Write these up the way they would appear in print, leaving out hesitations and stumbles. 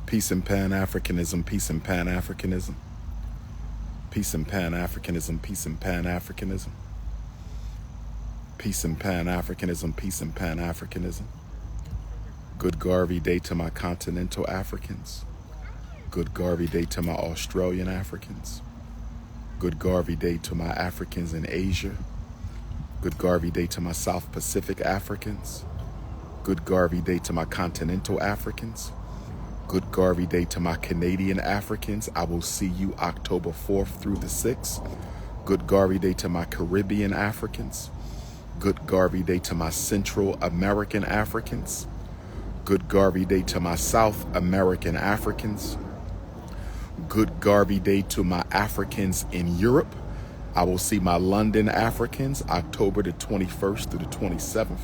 Peace and Pan-Africanism, peace and Pan-Africanism. Peace and Pan-Africanism, peace and Pan-Africanism. Peace and Pan-Africanism, peace and Pan-Africanism. Good Garvey Day to my continental Africans. Good Garvey Day to my Australian Africans. Good Garvey Day to my Africans in Asia. Good Garvey Day to my South Pacific Africans. Good Garvey Day to my continental Africans. Good Garvey Day to my Canadian Africans. I will see you October 4th through the 6th. Good Garvey Day to my Caribbean Africans. Good Garvey Day to my Central American Africans. Good Garvey Day to my South American Africans. Good Garvey Day to my Africans in Europe. I will see my London Africans October the 21st through the 27th.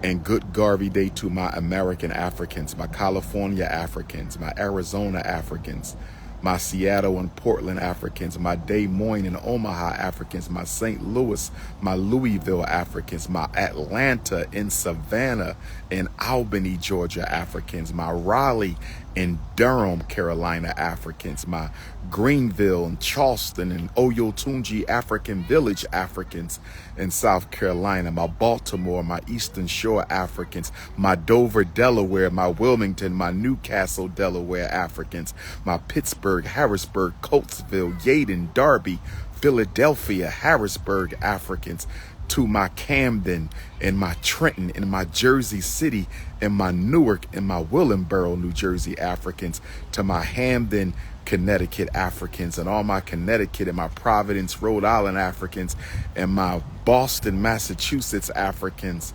And good Garvey Day to my American Africans, my California Africans, my Arizona Africans, my Seattle and Portland Africans, my Des Moines and Omaha Africans, my St. Louis, my Louisville Africans, my Atlanta and Savannah and Albany, Georgia Africans, my Raleigh and Durham, Carolina Africans, my Greenville and Charleston and Oyotunji African Village Africans in South Carolina, my Baltimore, my Eastern Shore Africans, my Dover, Delaware, my Wilmington, my Newcastle, Delaware Africans, my Pittsburgh, Harrisburg, Coatesville, Yeadon, Darby, Philadelphia, Harrisburg Africans, to my Camden and my Trenton and my Jersey City and my Newark and my Willingboro, New Jersey Africans, to my Hamden, Connecticut Africans and all my Connecticut and my Providence, Rhode Island Africans and my Boston, Massachusetts Africans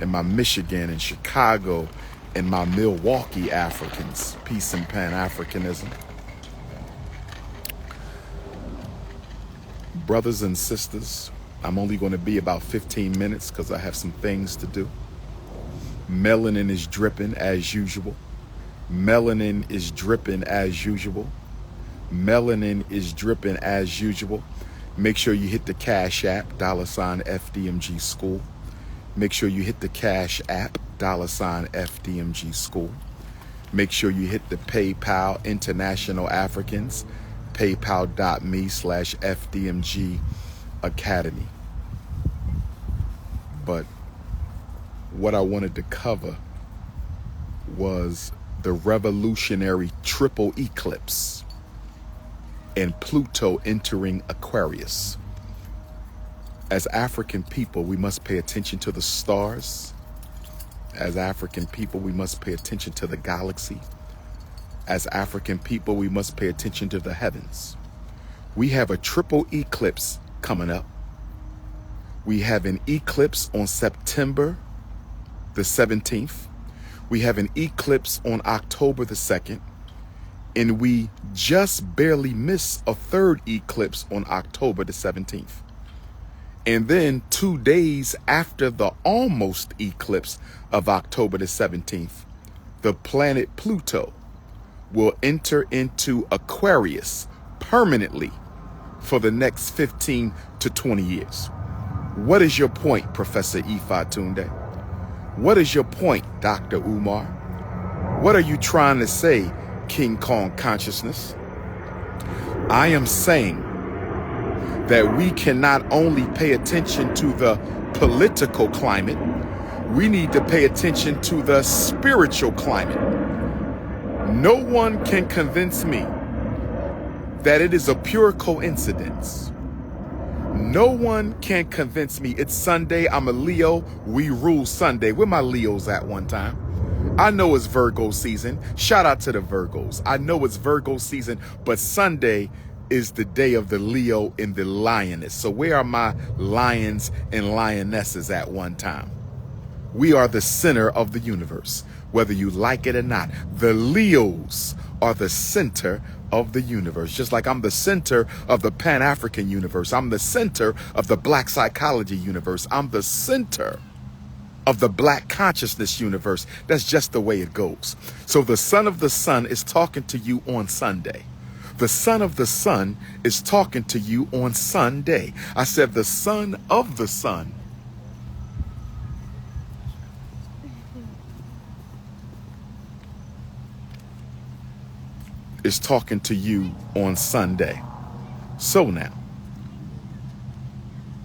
and my Michigan and Chicago and my Milwaukee Africans. Peace and Pan-Africanism. Brothers and sisters, I'm only going to be about 15 minutes because I have some things to do. Melanin is dripping as usual. Melanin is dripping as usual. Melanin is dripping as usual. Make sure you hit the Cash App, $FDMG School. Make sure you hit the Cash App, $FDMG School. Make sure you hit the PayPal International Africans, paypal.me/FDMG Academy. But what I wanted to cover was the revolutionary triple eclipse and Pluto entering Aquarius. As African people, we must pay attention to the stars. As African people, we must pay attention to the galaxy. As African people, we must pay attention to the heavens. We have a triple eclipse coming up. We have an eclipse on September the 17th. We have an eclipse on October the 2nd. And we just barely miss a third eclipse on October the 17th. And then 2 days after the almost eclipse of October the 17th, the planet Pluto will enter into Aquarius permanently for the next 15 to 20 years. What is your point, Professor Ifa Tunde? What is your point, Dr. Umar? What are you trying to say, King Kong Consciousness? I am saying that we can not only pay attention to the political climate, we need to pay attention to the spiritual climate. No one can convince me that it is a pure coincidence. No one can convince me. It's Sunday, I'm a Leo, we rule Sunday. Where my Leos at one time? I know it's Virgo season. Shout out to the Virgos. I know it's Virgo season, but Sunday is the day of the Leo and the lioness. So where are my lions and lionesses at one time? We are the center of the universe, whether you like it or not. The Leos are the center of the universe, just like I'm the center of the Pan-African universe. I'm the center of the Black psychology universe. I'm the center of the Black consciousness universe. That's just the way it goes. So the son of the sun is talking to you on Sunday. The son of the sun is talking to you on Sunday. I said the son of the sun. is talking to you on Sunday. So now,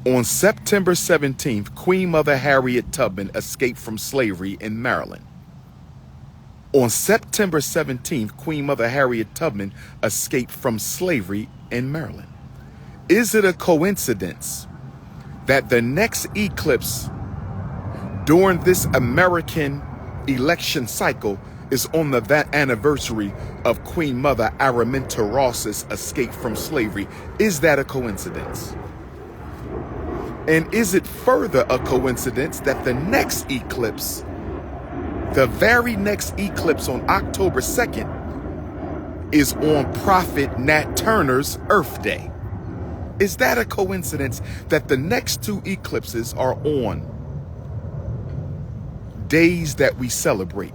on September 17th, Queen Mother Harriet Tubman escaped from slavery in Maryland. On September 17th, Queen Mother Harriet Tubman escaped from slavery in Maryland. Is it a coincidence that the next eclipse during this American election cycle is on the anniversary of Queen Mother Araminta Ross's escape from slavery? Is that a coincidence? And is it further a coincidence that the next eclipse, the very next eclipse on October 2nd, is on Prophet Nat Turner's Earth Day? Is that a coincidence that the next two eclipses are on days that we celebrate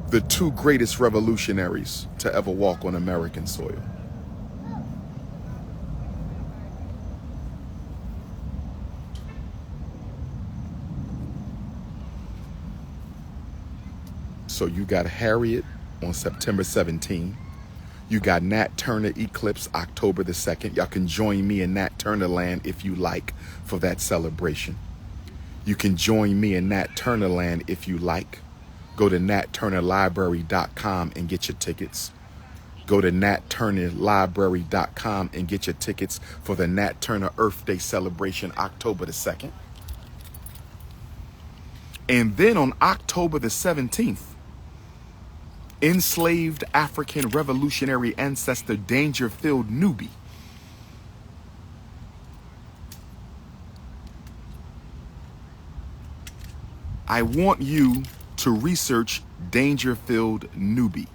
the two greatest revolutionaries to ever walk on American soil? So you got Harriet on September 17th. You got Nat Turner eclipse October the 2nd. Y'all can join me in Nat Turner land if you like for that celebration. You can join me in Nat Turner land if you like. Go to natturnerlibrary.com and get your tickets. Go to natturnerlibrary.com and get your tickets for the Nat Turner Earth Day celebration October the 2nd. And then on October the 17th, enslaved African revolutionary ancestor Dangerfield Newby I want you to research Dangerfield Newby.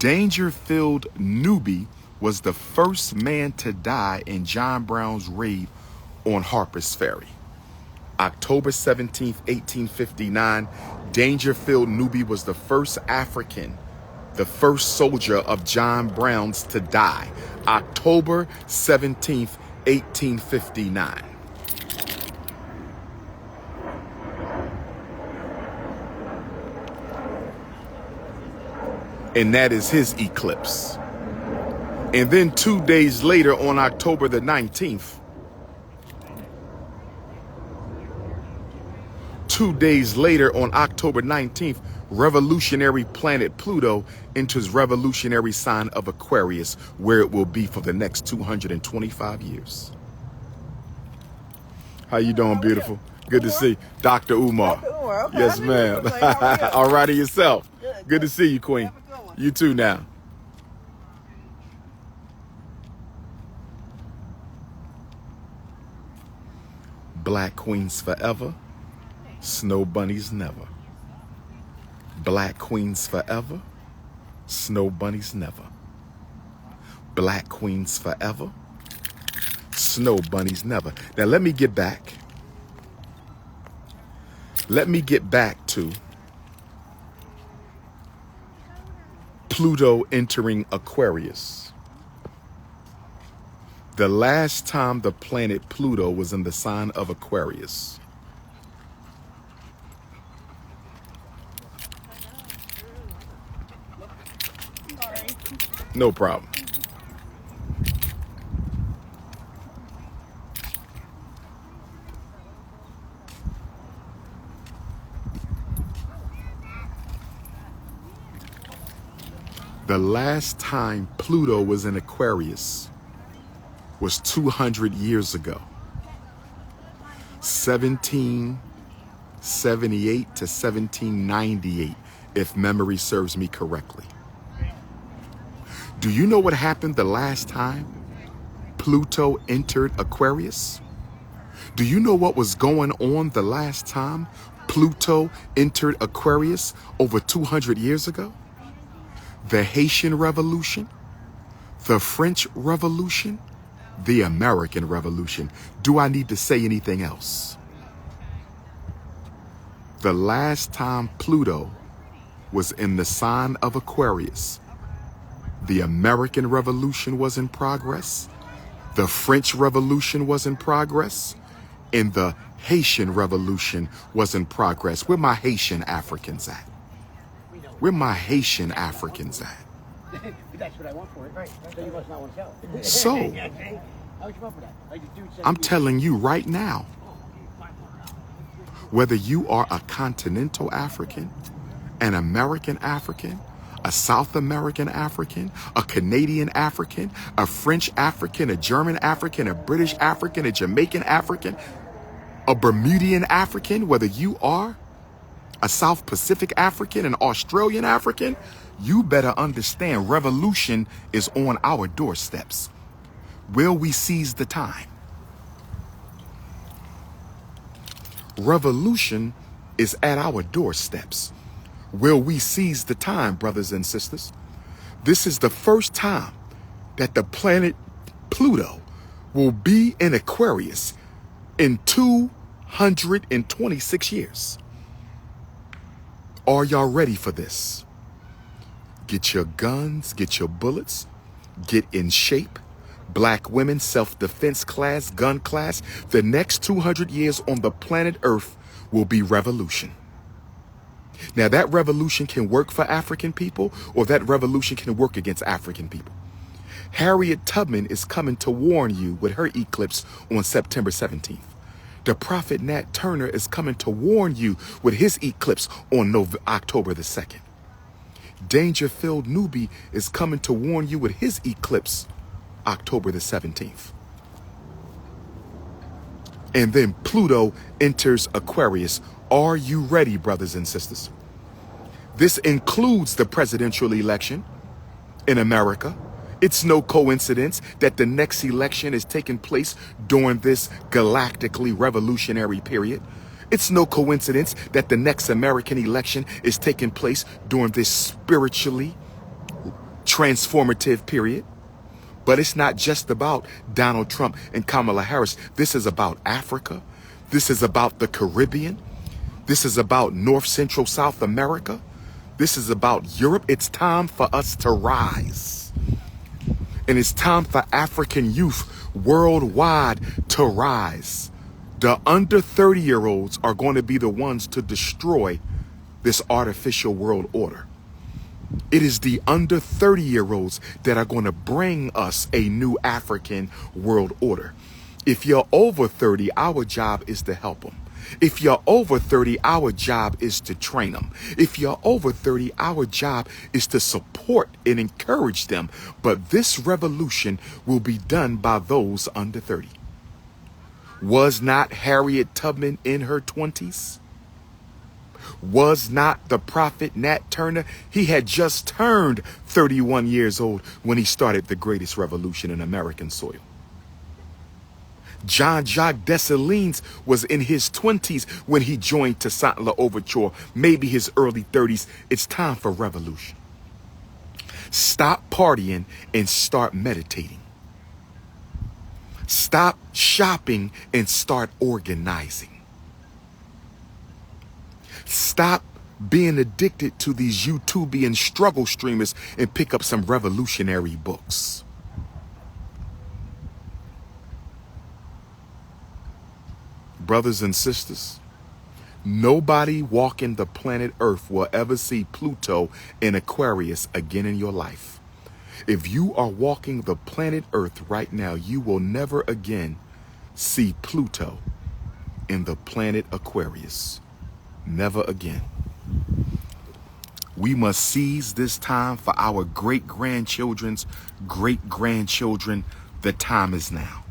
Dangerfield Newby was the first man to die in John Brown's raid on Harper's Ferry. October 17th, 1859, Dangerfield Newby was the first African, the first soldier of John Brown's to die. October 17th, 1859. And that is his eclipse. And then 2 days later, on October the 19th, 2 days later, on October 19th, revolutionary planet Pluto enters revolutionary sign of Aquarius, where it will be for the next 225 years. How you doing, beautiful? Good to see Dr. Umar. Dr. Umar, okay. Yes, ma'am. All righty yourself. Good to see you, Queen. You too now. Black queens forever, snow bunnies never. Black queens forever, snow bunnies never. Black queens forever, snow bunnies never. Now let me get back. Let me get back to Pluto entering Aquarius. The last time the planet Pluto was in the sign of Aquarius. Sorry. No problem. The last time Pluto was in Aquarius was 200 years ago. 1778 to 1798, if memory serves me correctly. Do you know what happened the last time Pluto entered Aquarius? Do you know what was going on the last time Pluto entered Aquarius over 200 years ago? The Haitian Revolution, the French Revolution, the American Revolution. Do I need to say anything else? The last time Pluto was in the sign of Aquarius, the American Revolution was in progress, the French Revolution was in progress, and the Haitian revolution was in progress. Where my Haitian Africans at? Where my Haitian Africans at? That's what I want for it. Right. So you must not want to sell it. So, How would you come up with that? Like, this dude said I'm telling you right now, whether you are a continental African, an American African, a South American African, a Canadian African, a French African, a German African, a British African, a Jamaican African, a Bermudian African, whether you are a South Pacific African, an Australian African, you better understand revolution is on our doorsteps. Will we seize the time? Revolution is at our doorsteps. Will we seize the time, brothers and sisters? This is the first time that the planet Pluto will be in Aquarius in 226 years. Are y'all ready for this? Get your guns, get your bullets, get in shape. Black women, self-defense class, gun class. The next 200 years on the planet Earth will be revolution. Now, that revolution can work for African people, or that revolution can work against African people. Harriet Tubman is coming to warn you with her eclipse on September 17th. The prophet Nat Turner is coming to warn you with his eclipse on October the 2nd. Dangerfield Newby is coming to warn you with his eclipse October the 17th. And then Pluto enters Aquarius. Are you ready, brothers and sisters? This includes the presidential election in America. It's no coincidence that the next election is taking place during this galactically revolutionary period. It's no coincidence that the next American election is taking place during this spiritually transformative period. But it's not just about Donald Trump and Kamala Harris. This is about Africa. This is about the Caribbean. This is about North Central South America. This is about Europe. It's time for us to rise. And it's time for African youth worldwide to rise. The under 30-year-olds are going to be the ones to destroy this artificial world order. It is the under 30-year-olds that are going to bring us a new African world order. If you're over 30, our job is to help them. If you're over 30, our job is to train them. If you're over 30, our job is to support and encourage them. But this revolution will be done by those under 30. Was not Harriet Tubman in her 20s? Was not the prophet Nat Turner? He had just turned 31 years old when he started the greatest revolution in American soil. Jean-Jacques Dessalines was in his 20s when he joined Toussaint L'Ouverture, maybe his early 30s. It's time for revolution. Stop partying and start meditating. Stop shopping and start organizing. Stop being addicted to these YouTubian struggle streamers and pick up some revolutionary books. Brothers and sisters, nobody walking the planet Earth will ever see Pluto in Aquarius again in your life. If you are walking the planet Earth right now, you will never again see Pluto in the planet Aquarius. Never again. We must seize this time for our great-grandchildren's great-grandchildren. The time is now.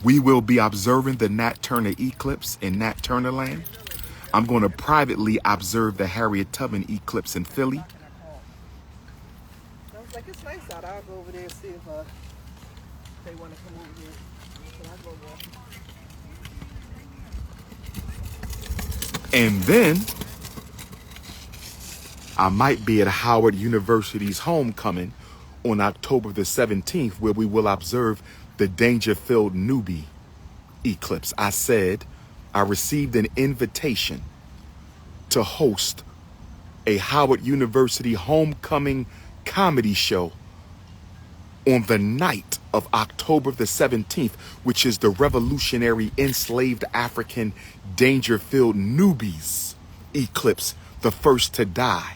We will be observing the Nat Turner eclipse in Nat Turner land. I'm going to privately observe the Harriet Tubman eclipse in Philly. I was like, it's nice out. I'll go over there and see if they want to come over here. So I'll go walk. And then I might be at Howard University's homecoming on October the 17th, where we will observe the Dangerfield Newby eclipse. I said I received an invitation to host a Howard University homecoming comedy show on the night of October the 17th, which is the revolutionary enslaved African Dangerfield Newbies eclipse, the first to die,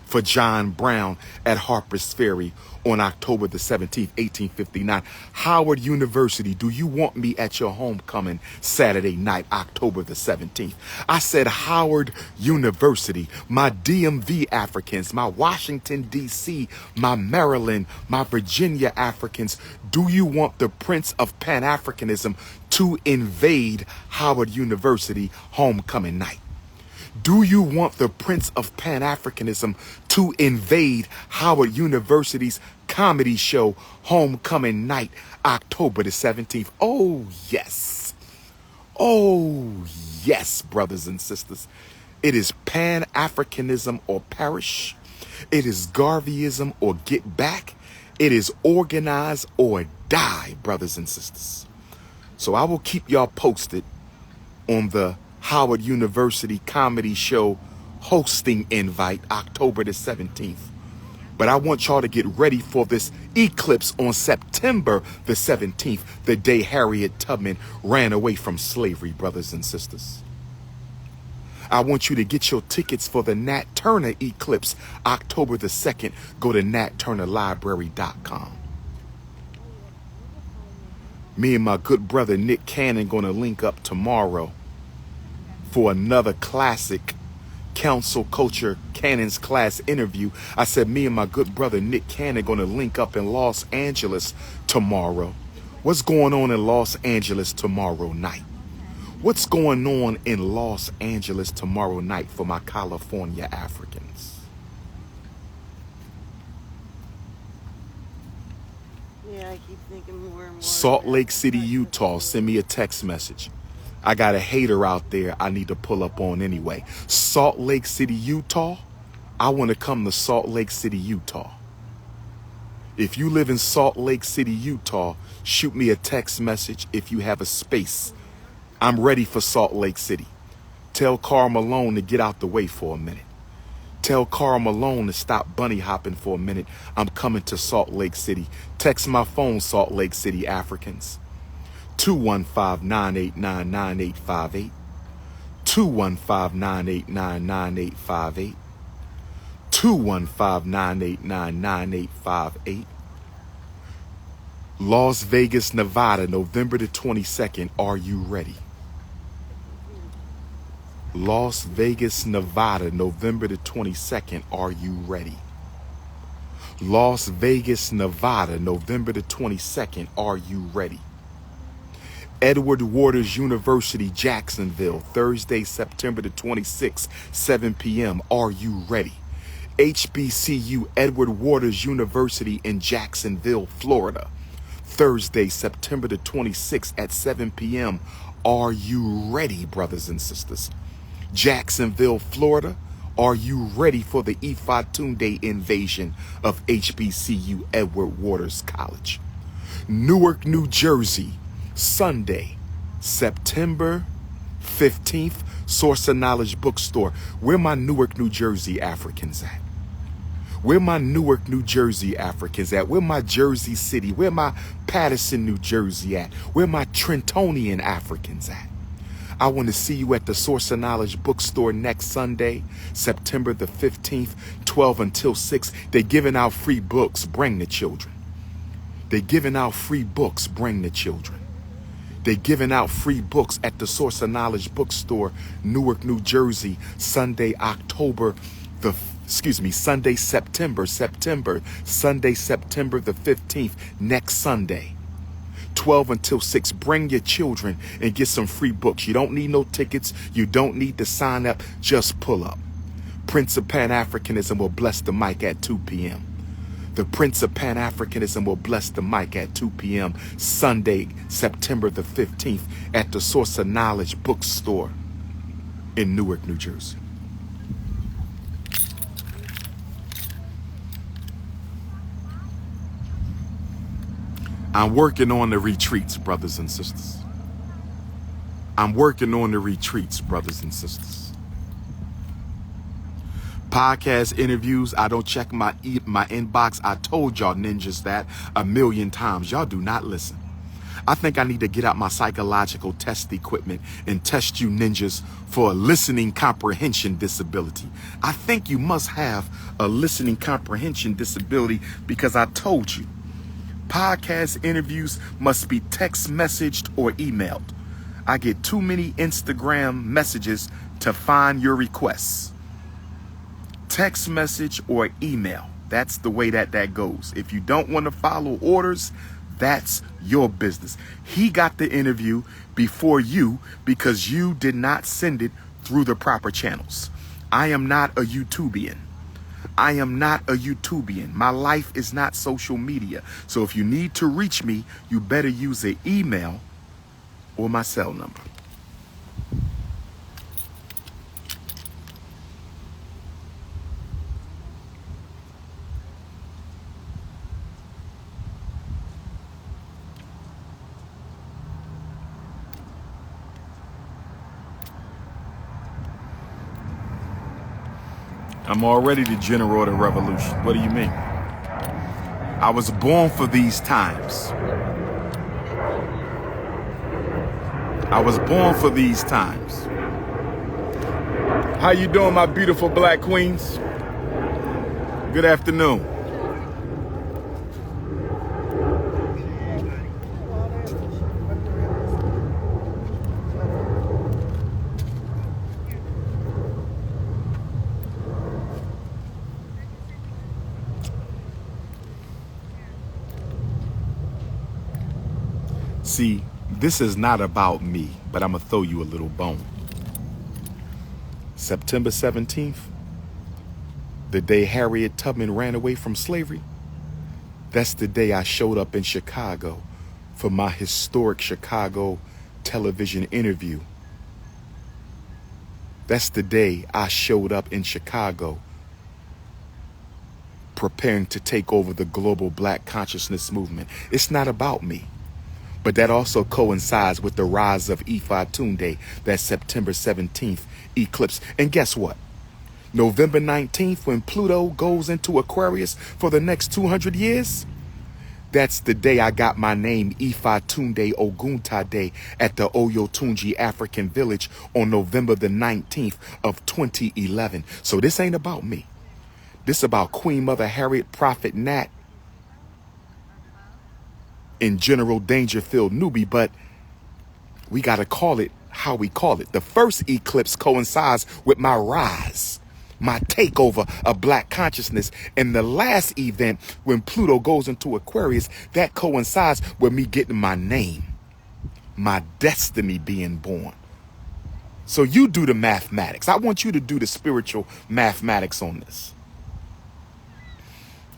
for John Brown at Harper's Ferry on October the 17th, 1859. Howard University, do you want me at your homecoming Saturday night, October the 17th? I said Howard University, my DMV Africans, my Washington, D.C., my Maryland, my Virginia Africans, do you want the Prince of Pan-Africanism to invade Howard University homecoming night? Do you want the Prince of Pan-Africanism to invade Howard University's comedy show homecoming night, October the 17th? Oh, yes. Oh, yes, brothers and sisters. It is Pan-Africanism or perish. It is Garveyism or get back. It is organize or die, brothers and sisters. So I will keep y'all posted on the Howard University comedy show hosting invite, October the 17th. But I want y'all to get ready for this eclipse on September the 17th, the day Harriet Tubman ran away from slavery, brothers and sisters. I want you to get your tickets for the Nat Turner eclipse, October the 2nd. Go to natturnerlibrary.com. Me and my good brother Nick Cannon gonna link up tomorrow for another classic council culture Cannon's class interview. I said me and my good brother Nick Cannon going to link up in Los Angeles tomorrow. What's going on in Los Angeles tomorrow night? What's going on in Los Angeles tomorrow night for my California Africans? Yeah, I keep thinking more and more. Salt Lake City, Utah, send me a text message. I got a hater out there I need to pull up on anyway. Salt Lake City, Utah. I want to come to Salt Lake City, Utah. If you live in Salt Lake City, Utah, shoot me a text message if you have a space. I'm ready for Salt Lake City. Tell Carl Malone to get out the way for a minute. Tell Carl Malone to stop bunny hopping for a minute. I'm coming to Salt Lake City. Text my phone, Salt Lake City Africans. 215-989-9858. 215-989-9858. 215-989-9858. Las Vegas, Nevada, November the 22nd. Are you ready? Las Vegas, Nevada, November the 22nd. Are you ready? Las Vegas, Nevada, November the 22nd. Are you ready? Edward Waters University, Jacksonville, Thursday, September the 26th, 7 p.m. Are you ready? HBCU Edward Waters University in Jacksonville, Florida, Thursday, September the 26th at 7 p.m. Are you ready, brothers and sisters? Jacksonville, Florida, are you ready for the Ifatunde invasion of HBCU Edward Waters College? Newark, New Jersey, Sunday, September 15th, Source of Knowledge Bookstore. Where my Newark, New Jersey Africans at? Where my Newark, New Jersey Africans at? Where my Jersey City? Where my Patterson, New Jersey at? Where my Trentonian Africans at? I want to see you at the Source of Knowledge Bookstore next Sunday, September the 15th, 12 until 6. They're giving out free books. Bring the children. They're giving out free books. Bring the children. They're giving out free books at the Source of Knowledge Bookstore, Newark, New Jersey, Sunday, Sunday, September the 15th, next Sunday, 12 until 6. Bring your children and get some free books. You don't need no tickets. You don't need to sign up. Just pull up. Prince of Pan-Africanism will bless the mic at 2 p.m. The Prince of Pan-Africanism will bless the mic at 2 p.m. Sunday, September the 15th at the Source of Knowledge Bookstore in Newark, New Jersey. I'm working on the retreats, brothers and sisters. I'm working on the retreats, brothers and sisters. Podcast interviews, I don't check my inbox. I told y'all ninjas that a million times. Y'all do not listen. I think I need to get out my psychological test equipment and test you ninjas for a listening comprehension disability. I think you must have a listening comprehension disability because I told you, podcast interviews must be text messaged or emailed. I get too many Instagram messages to find your requests. Text message or email. That's the way that goes. If you don't want to follow orders, that's your business. He got the interview before you because you did not send it through the proper channels. I am not a YouTubian. I am not a YouTubian. My life is not social media. So if you need to reach me, you better use an email or my cell number. I'm already the general of the revolution. What do you mean? I was born for these times. I was born for these times. How you doing, my beautiful black queens? Good afternoon. See, this is not about me, but I'm going to throw you a little bone. September 17th, the day Harriet Tubman ran away from slavery, that's the day I showed up in Chicago for my historic Chicago television interview. That's the day I showed up in Chicago preparing to take over the global black consciousness movement. It's not about me. But that also coincides with the rise of Ifa Tunde, that September 17th eclipse. And guess what? November 19th, when Pluto goes into Aquarius for the next 200 years, that's the day I got my name Ifa Tunde Oguntade at the Oyotunji African village on November the 19th of 2011. So this ain't about me. This about Queen Mother Harriet Prophet Nat in General Dangerfield, Newbie, but we got to call it how we call it. The first eclipse coincides with my rise, my takeover of black consciousness. And the last event, when Pluto goes into Aquarius, that coincides with me getting my name, my destiny being born. So you do the mathematics. I want you to do the spiritual mathematics on this.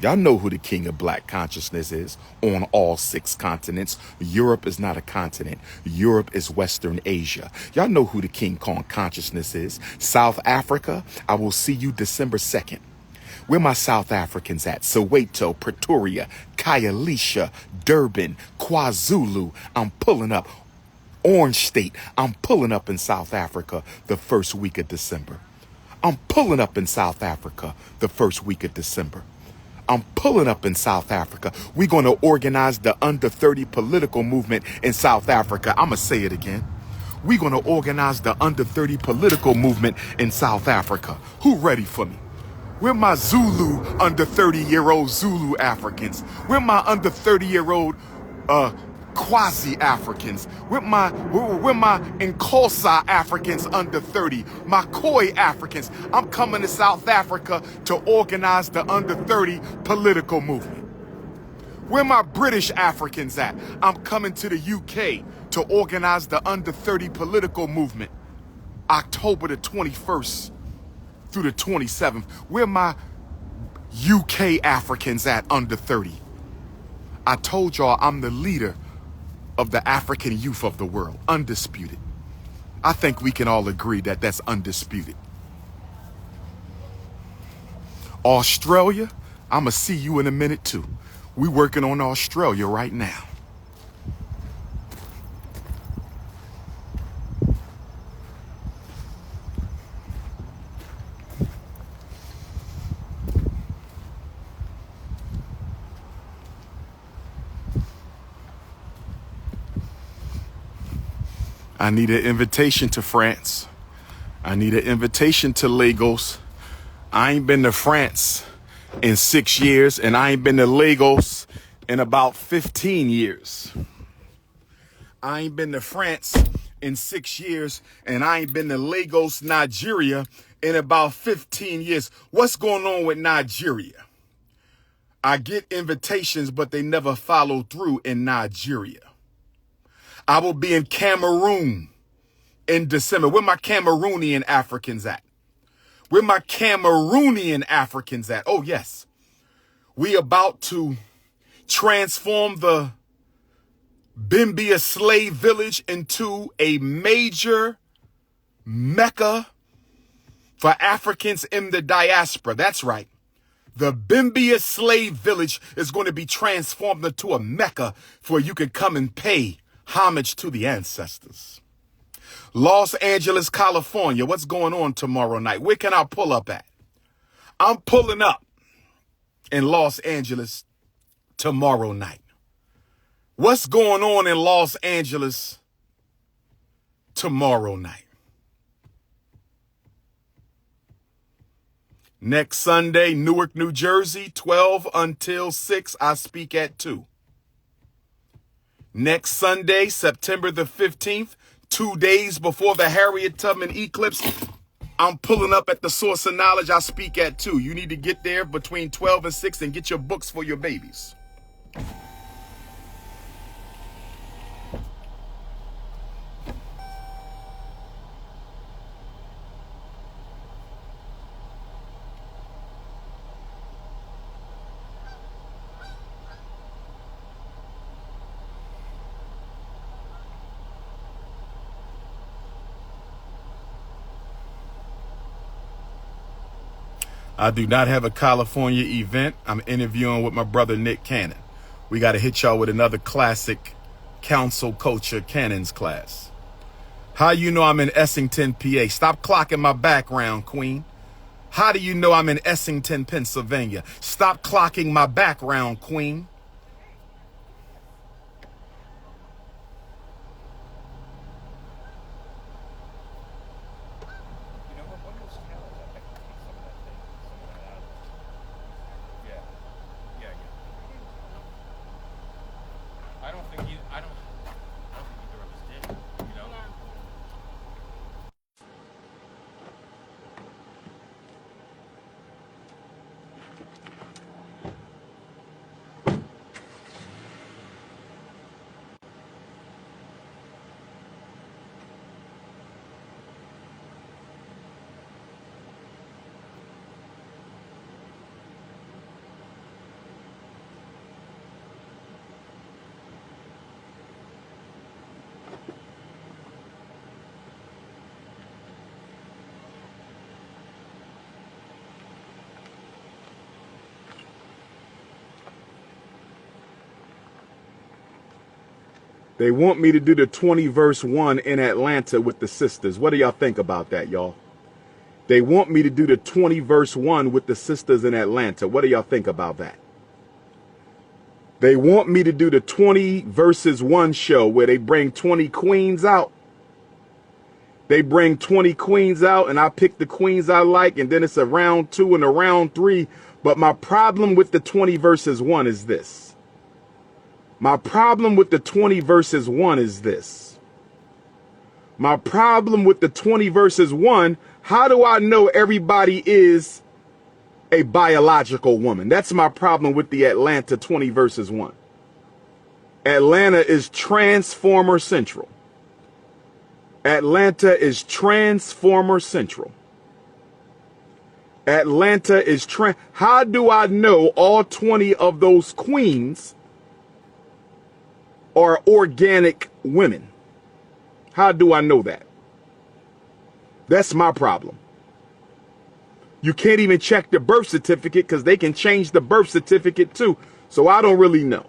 Y'all know who the king of black consciousness is on all 6 continents. Europe is not a continent. Europe is Western Asia. Y'all know who the King Kong consciousness is. South Africa, I will see you December 2nd. Where my South Africans at? Soweto, Pretoria, Khayelitsha, Durban, KwaZulu. I'm pulling up. Orange State, I'm pulling up in South Africa the first week of December. I'm pulling up in South Africa the first week of December. I'm pulling up in South Africa. We're going to organize the under 30 political movement in South Africa. I'm going to say it again. We're going to organize the under 30 political movement in South Africa. Who ready for me? We're my Zulu under 30-year-old Zulu Africans. We're my under 30-year-old quasi-Africans. We're my Nkosa Africans under 30. My Khoi Africans. I'm coming to South Africa to organize the under 30 political movement. Where my British Africans at? I'm coming to the UK to organize the under 30 political movement. October the 21st through the 27th. Where my UK Africans at under 30? I told y'all I'm the leader of the African youth of the world, undisputed. I think we can all agree that that's undisputed. Australia, I'm gonna see you in a minute too. We working on Australia right now. I need an invitation to France. I need an invitation to Lagos. I ain't been to France in 6 years, and I ain't been to Lagos in about 15 years. I ain't been to France in 6 years, and I ain't been to Lagos, Nigeria in about 15 years. What's going on with Nigeria? I get invitations, but they never follow through in Nigeria. I will be in Cameroon in December. Where my Cameroonian Africans at? Where my Cameroonian Africans at? Oh, yes. We about to transform the Bimbia slave village into a major Mecca for Africans in the diaspora. That's right. The Bimbia slave village is going to be transformed into a Mecca for you can come and pay homage to the ancestors. Los Angeles, California. What's going on tomorrow night? Where can I pull up at? I'm pulling up in Los Angeles tomorrow night. What's going on in Los Angeles tomorrow night? Next Sunday, Newark, New Jersey, 12 until 6, I speak at 2. Next Sunday, September the 15th, 2 days before the Harriet Tubman eclipse, I'm pulling up at the Source of Knowledge. I speak at 2. You need to get there between 12 and 6 and get your books for your babies. I do not have a California event. I'm interviewing with my brother Nick Cannon. We got to hit y'all with another classic council culture cannons class. How you know I'm in Essington, PA? Stop clocking my background, Queen. How do you know I'm in Essington, Pennsylvania? Stop clocking my background, Queen. They want me to do the 20 verse 1 in Atlanta with the sisters. What do y'all think about that, y'all? They want me to do the 20 verse 1 with the sisters in Atlanta. What do y'all think about that? They want me to do the 20 verses 1 show where they bring 20 queens out. They bring 20 queens out and I pick the queens I like, and then it's a round 2 and a round 3. But my problem with the 20 verses 1 is this. My problem with the 20 verses 1 is this. My problem with the 20 verses 1, how do I know everybody is a biological woman? That's my problem with the Atlanta 20 verses 1. Atlanta is Transformer Central. Atlanta is Transformer Central. Atlanta is how do I know all 20 of those queens are organic women? How do I know that? That's my problem. You can't even check the birth certificate because they can change the birth certificate too. So I don't really know.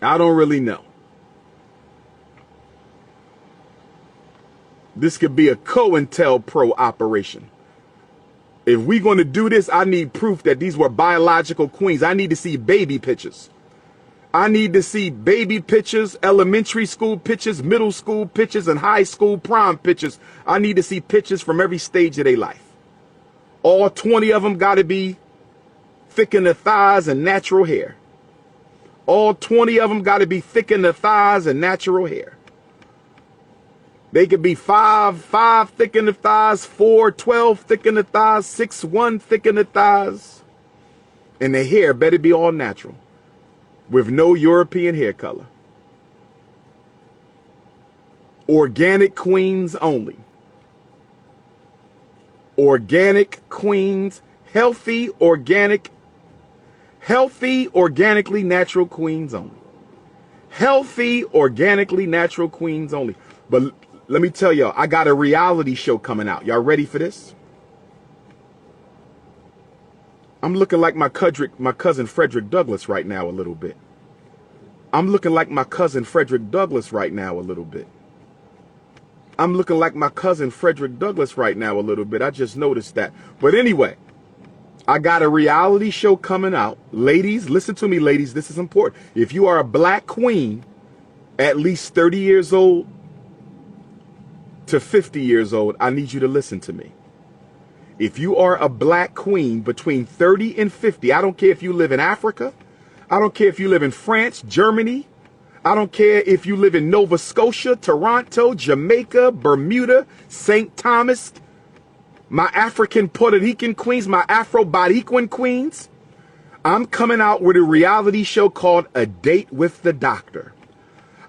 I don't really know. This could be a COINTELPRO operation. If we're going to do this, I need proof that these were biological queens. I need to see baby pictures. I need to see baby pictures, elementary school pictures, middle school pictures, and high school prom pictures. I need to see pictures from every stage of their life. All 20 of them got to be thick in the thighs and natural hair. All 20 of them got to be thick in the thighs and natural hair. They could be 5 thick in the thighs, 4, 12 thick in the thighs, 6, 1 thick in the thighs. And the hair better be all natural, with no European hair color. Organic queens only. Organic queens, healthy, organically natural queens only. Healthy, organically natural queens only. But let me tell y'all, I got a reality show coming out. Y'all ready for this? I'm looking like my cousin Frederick Douglass right now a little bit. I'm looking like my cousin Frederick Douglass right now a little bit. I'm looking like my cousin Frederick Douglass right now a little bit. I just noticed that. But anyway, I got a reality show coming out. Ladies, listen to me, ladies. This is important. If you are a black queen, at least 30 years old to 50 years old, I need you to listen to me. If you are a black queen between 30 and 50, I don't care if you live in Africa. I don't care if you live in France, Germany. I don't care if you live in Nova Scotia, Toronto, Jamaica, Bermuda, St. Thomas, my African Puerto Rican queens, my Afro-Boricuan queens. I'm coming out with a reality show called A Date with the Doctor.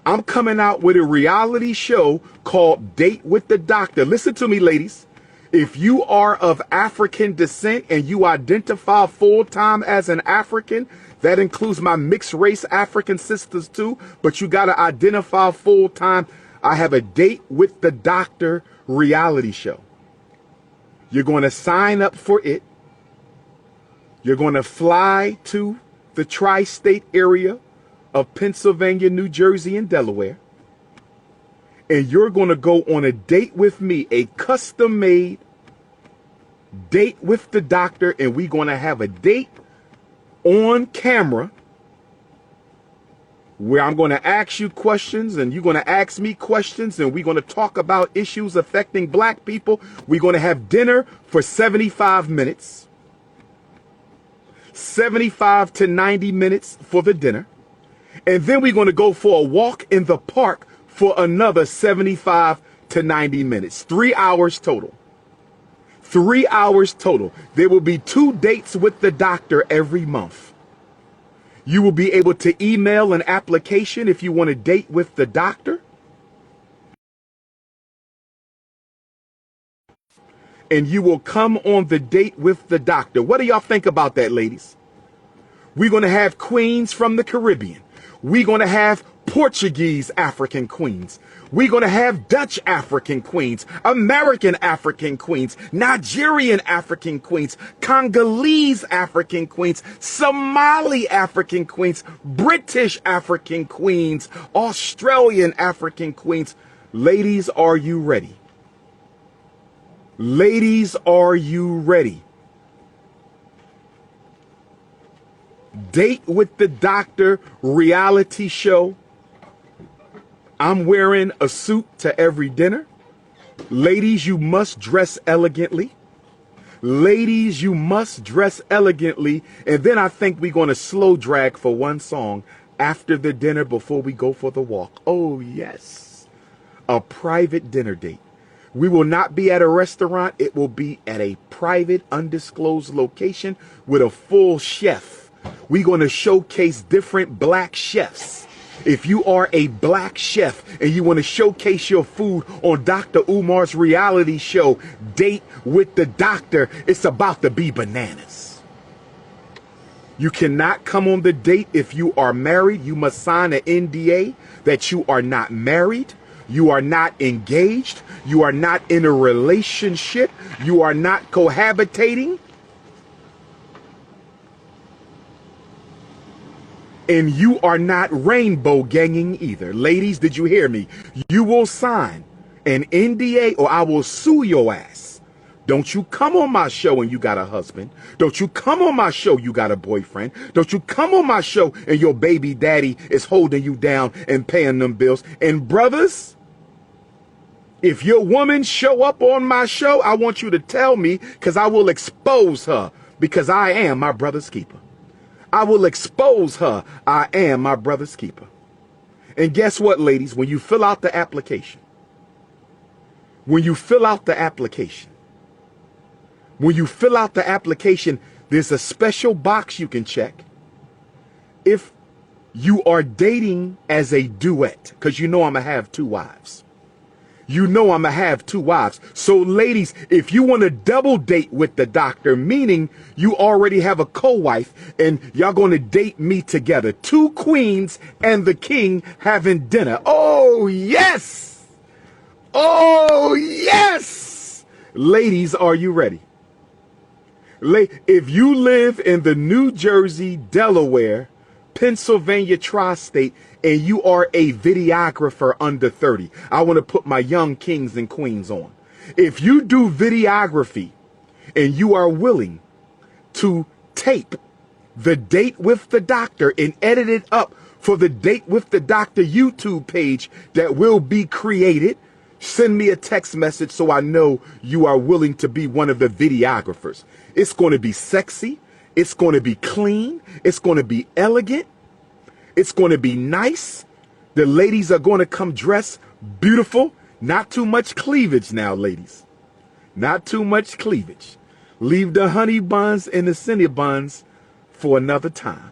I'm coming out with a reality show called Date with the Doctor. Listen to me, ladies. If you are of African descent and you identify full-time as an African, that includes my mixed race African sisters too, but you got to identify full-time. I have a Date with the Doctor reality show. You're going to sign up for it. You're going to fly to the tri-state area of Pennsylvania, New Jersey, and Delaware. And you're going to go on a date with me, a custom-made date with the doctor, and we're going to have a date on camera where I'm going to ask you questions and you're going to ask me questions, and we're going to talk about issues affecting black people. We're going to have dinner for 75 minutes, 75 to 90 minutes for the dinner. And then we're going to go for a walk in the park for another 75 to 90 minutes. 3 hours total. 3 hours total. There will be 2 dates with the doctor every month. You will be able to email an application if you want to date with the doctor. And you will come on the date with the doctor. What do y'all think about that, ladies? We're going to have queens from the Caribbean. We're going to have Portuguese African queens. We're going to have Dutch African queens, American African queens, Nigerian African queens, Congolese African queens, Somali African queens, British African queens, Australian African queens. Ladies, are you ready? Ladies, are you ready? Date with the Doctor reality show. I'm wearing a suit to every dinner. Ladies, you must dress elegantly. Ladies, you must dress elegantly. And then I think we're going to slow drag for one song after the dinner before we go for the walk. Oh, yes. A private dinner date. We will not be at a restaurant. It will be at a private, undisclosed location with a full chef. We're going to showcase different black chefs. If you are a black chef and you want to showcase your food on Dr. Umar's reality show, Date with the Doctor, it's about to be bananas. You cannot come on the date if you are married. You must sign an NDA that you are not married. You are not engaged. You are not in a relationship. You are not cohabitating. And you are not rainbow ganging either. Ladies, did you hear me? You will sign an NDA or I will sue your ass. Don't you come on my show and you got a husband. Don't you come on my show you got a boyfriend. Don't you come on my show and your baby daddy is holding you down and paying them bills. And brothers, if your woman show up on my show, I want you to tell me, because I will expose her, because I am my brother's keeper. I will expose her. I am my brother's keeper. And guess what, ladies? When you fill out the application, there's a special box you can check if you are dating as a duet, because you know I'm going to have two wives. So ladies, if you want to double date with the doctor, meaning you already have a co-wife and y'all going to date me together, two queens and the king having dinner. Oh, yes. Oh, yes. Ladies, are you ready? If you live in the New Jersey, Delaware, Pennsylvania tri-state, and you are a videographer under 30, I want to put my young kings and queens on. If you do videography and you are willing to tape the Date with the Doctor and edit it up for the Date with the Doctor YouTube page that will be created, send me a text message so I know you are willing to be one of the videographers. It's going to be sexy. It's going to be clean. It's going to be elegant. It's going to be nice. The ladies are going to come dressed beautiful. Not too much cleavage now, ladies. Not too much cleavage. Leave the honey buns and the Cinnabons for another time.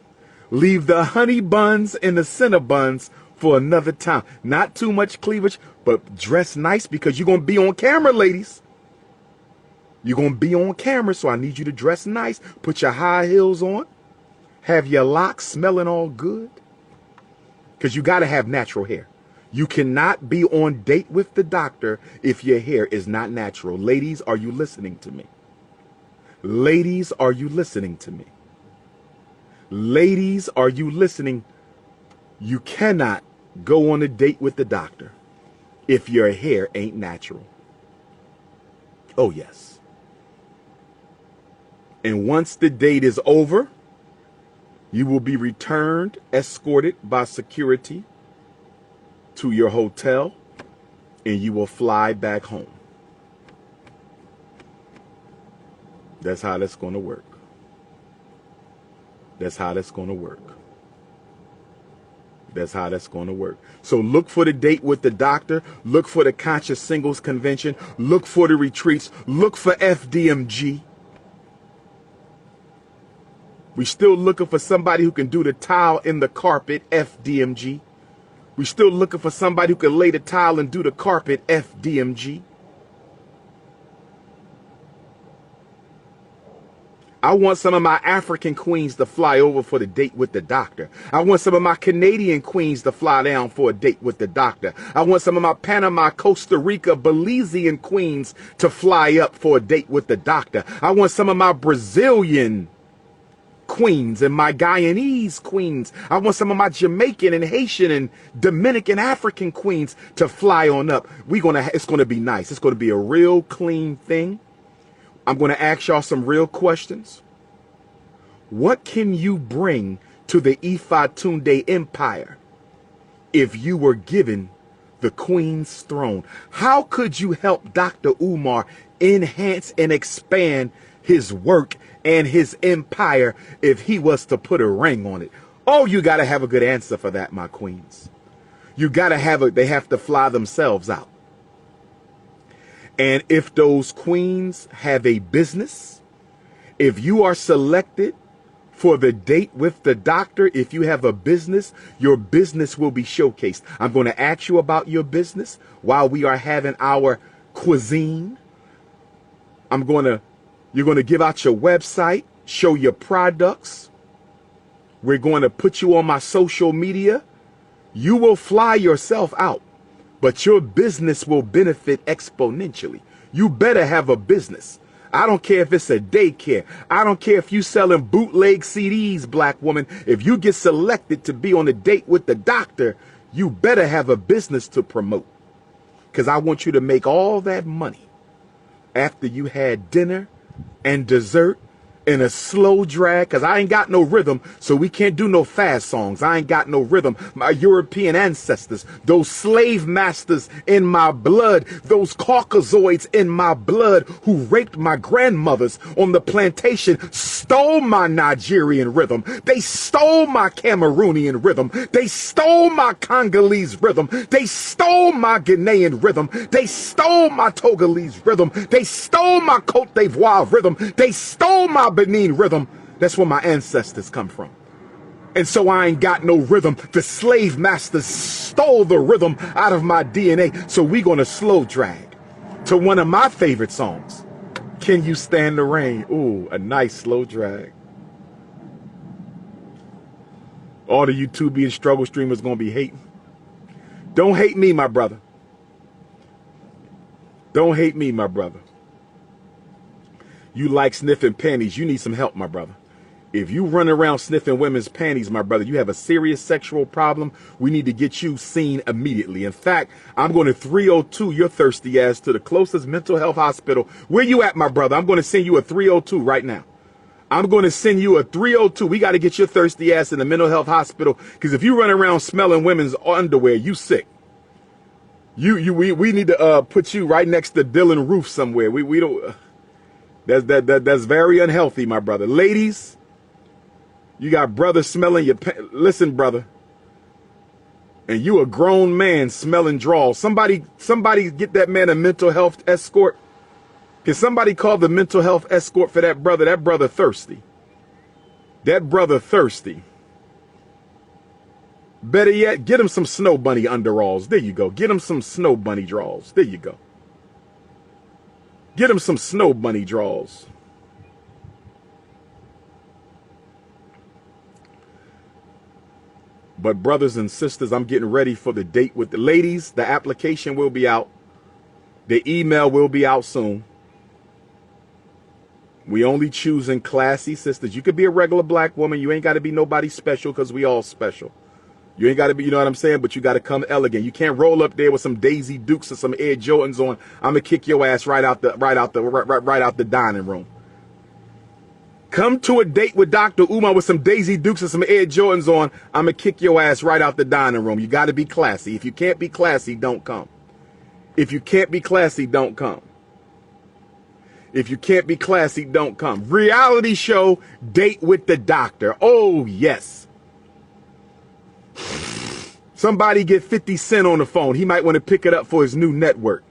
Leave the honey buns and the Cinnabons for another time. Not too much cleavage, but dress nice, because you're going to be on camera, ladies. You're going to be on camera, so I need you to dress nice. Put your high heels on. Have your locks smelling all good. Because you got to have natural hair. You cannot be on Date with the Doctor if your hair is not natural. Ladies, are you listening to me? Ladies, are you listening to me? Ladies, are you listening? You cannot go on a date with the doctor if your hair ain't natural. Oh, yes. And once the date is over, you will be returned, escorted by security to your hotel, and you will fly back home. That's how that's going to work. That's how that's going to work. That's how that's going to work. So look for the Date with the Doctor. Look for the Conscious Singles Convention. Look for the retreats. Look for FDMG. We're still looking for somebody who can do the tile in the carpet, FDMG. We're still looking for somebody who can lay the tile and do the carpet, FDMG. I want some of my African queens to fly over for the Date with the Doctor. I want some of my Canadian queens to fly down for a date with the doctor. I want some of my Panama, Costa Rica, Belizean queens to fly up for a date with the doctor. I want some of my Brazilian queens and my Guyanese queens. I want some of my Jamaican and Haitian and Dominican African queens to fly on up. It's gonna be nice. It's gonna be a real clean thing. I'm gonna ask y'all some real questions. What can you bring to the Ifa Tunde Empire if you were given the Queen's throne? How could you help Dr. Umar enhance and expand his work and his empire if he was to put a ring on it? Oh, you got to have a good answer for that, my queens. You got to they have to fly themselves out. And if those queens have a business, if you are selected for the Date with the Doctor, if you have a business, your business will be showcased. I'm going to ask you about your business while we are having our cuisine. You're going to give out your website, show your products. We're going to put you on my social media. You will fly yourself out, but your business will benefit exponentially. You better have a business. I don't care if it's a daycare. I don't care if you selling bootleg CDs, black woman. If you get selected to be on a Date with the Doctor, you better have a business to promote. Because I want you to make all that money after you had dinner and dessert in a slow drag, because I ain't got no rhythm, so we can't do no fast songs. I ain't got no rhythm. My European ancestors, those slave masters in my blood, those Caucasoids in my blood who raped my grandmothers on the plantation, stole my Nigerian rhythm. They stole my Cameroonian rhythm. They stole my Congolese rhythm. They stole my Ghanaian rhythm. They stole my Togolese rhythm. They stole my Cote d'Ivoire rhythm. They stole my Benin rhythm. That's where my ancestors come from. And so I ain't got no rhythm. The slave masters stole the rhythm out of my DNA. So we gonna slow drag to one of my favorite songs. Can You Stand the Rain? Ooh, a nice slow drag. All the YouTube and struggle streamers gonna be hating. Don't hate me, my brother. Don't hate me, my brother. You like sniffing panties. You need some help, my brother. If you run around sniffing women's panties, my brother, you have a serious sexual problem. We need to get you seen immediately. In fact, I'm going to 302 your thirsty ass to the closest mental health hospital. Where you at, my brother? I'm going to send you a 302 right now. I'm going to send you a 302. We got to get your thirsty ass in the mental health hospital, because if you run around smelling women's underwear, you sick. We need to put you right next to Dylan Roof somewhere. We don't. That's very unhealthy, my brother. Ladies, you got brothers smelling your listen, brother. And you a grown man smelling draws. Somebody get that man a mental health escort. Can somebody call the mental health escort for that brother? That brother thirsty. That brother thirsty. Better yet, get him some Snow Bunny underalls. There you go. Get him some Snow Bunny draws. There you go. Get him some Snow Bunny draws. But brothers and sisters, I'm getting ready for the date with the ladies. The application will be out. The email will be out soon. We only choosing classy sisters. You could be a regular black woman. You ain't got to be nobody special, because we all special. You ain't got to be, you know what I'm saying? But you got to come elegant. You can't roll up there with some Daisy Dukes or some Air Jordans on. I'm gonna kick your ass right out the dining room. Come to a date with Dr. Umar with some Daisy Dukes or some Air Jordans on. I'm gonna kick your ass right out the dining room. You got to be classy. If you can't be classy, don't come. If you can't be classy, don't come. If you can't be classy, don't come. Reality show, date with the doctor. Oh, yes. Somebody get 50 Cent on the phone. He might want to pick it up for his new network.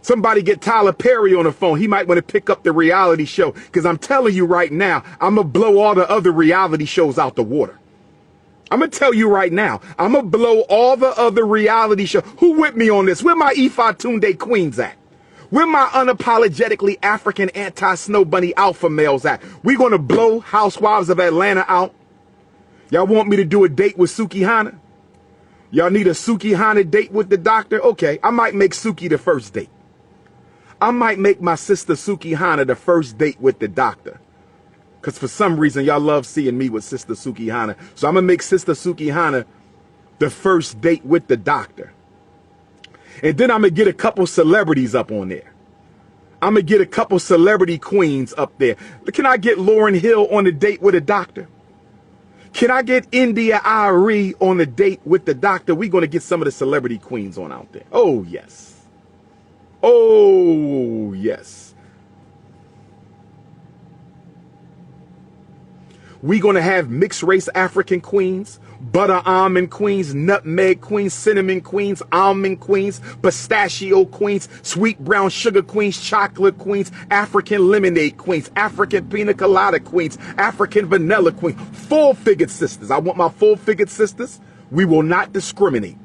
Somebody get Tyler Perry on the phone. He might want to pick up the reality show. Because I'm telling you right now, I'm going to blow all the other reality shows out the water. I'm going to tell you right now, I'm going to blow all the other reality shows. Who with me on this? Where my Ifa Tunde queens at? Where my unapologetically African anti-Snow Bunny alpha males at? We're going to blow Housewives of Atlanta out. Y'all want me to do a date with Suki Hana? Y'all need a Suki Hana date with the doctor? Okay, I might make Suki the first date. I might make my sister Suki Hana the first date with the doctor. Because for some reason, y'all love seeing me with Sister Suki Hana. So I'm going to make Sister Suki Hana the first date with the doctor. And then I'm going to get a couple celebrities up on there. I'm going to get a couple celebrity queens up there. Can I get Lauryn Hill on a date with a doctor? Can I get India Arie on a date with the doctor? We're going to get some of the celebrity queens on out there. Oh, yes. Oh, yes. We're going to have mixed race African queens, butter almond queens, nutmeg queens, cinnamon queens, almond queens, pistachio queens, sweet brown sugar queens, chocolate queens, African lemonade queens, African pina colada queens, African vanilla queens, full-figured sisters. I want my full-figured sisters. We will not discriminate.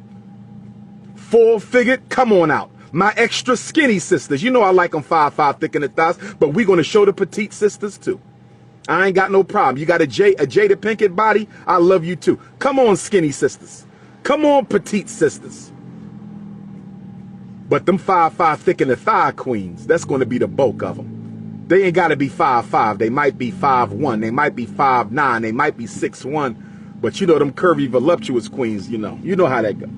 Full-figured, come on out. My extra skinny sisters. You know I like them 5'5", thick in the thighs, but we're going to show the petite sisters too. I ain't got no problem. You got a Jada Pinkett body? I love you too. Come on, skinny sisters. Come on, petite sisters. But them 5'5", thick in the thigh queens, that's going to be the bulk of them. They ain't got to be 5'5". They might be 5'1". They might be 5'9". They might be 6'1". But you know them curvy, voluptuous queens, you know how that goes.